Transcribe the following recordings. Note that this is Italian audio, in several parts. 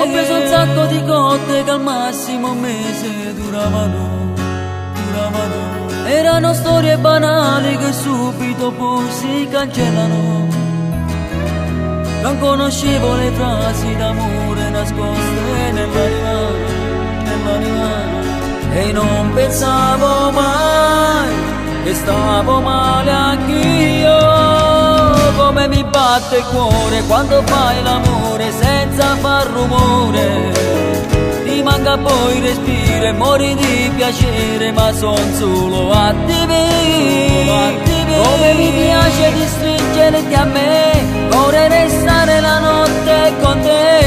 Ho preso un sacco di cotte che al massimo un mese duravano. Erano storie banali che subito poi si cancellano. Non conoscevo le frasi d'amore nascoste nell'anima. E non pensavo mai che stavo male anch'io. Come mi batte il cuore quando fai l'amore senza far rumore. Ti manca poi il respiro e mori di piacere, ma son solo attimi. Come mi piace di stringerti a me, vorrei restare la notte con te.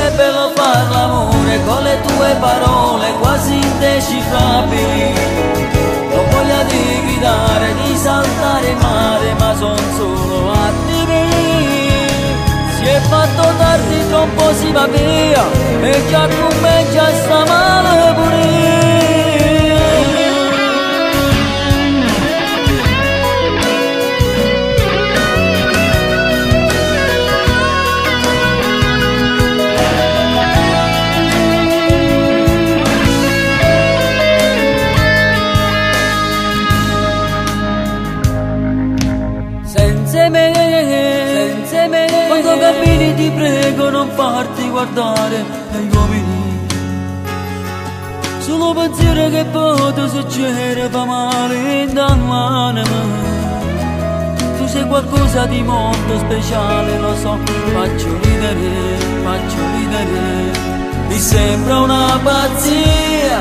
È bello far l'amore con le tue parole quasi indecifrabili. Ho voglia di gridare, di saltare in mare, ma son solo attimi. Si è fatto tardi, troppo si va via, e già con me già sta male pure io. Senza me, quando cammini ti prego non farti guardare dagli uomini. Solo pensiero che potrà succedere fa male dall'anima. Tu sei qualcosa di molto speciale, lo so, faccio ridere. Mi sembra una pazzia,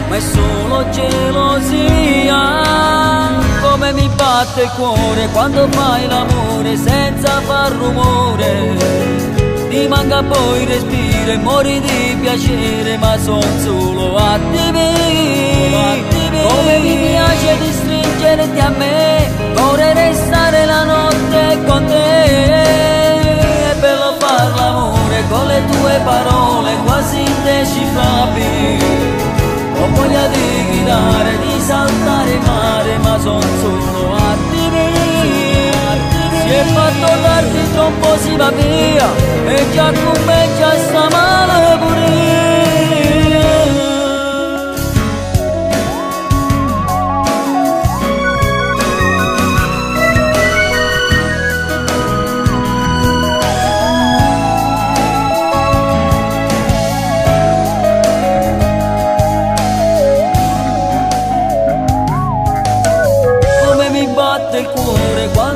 ma è solo gelosia. Come mi batte il cuore quando fai l'amore senza far rumore. Ti manca poi il respiro e mori di piacere, ma son solo attimi. Come mi piace di stringerti a me, vorrei restare la notte con te. È bello far l'amore con le tue parole quasi indecifrabili. Ho voglia di gridare, di saltare in mare, ma son solo attimi. Si è fatto tardi, troppo si va via, e già con me già sta male pure io. Batte il cuore quando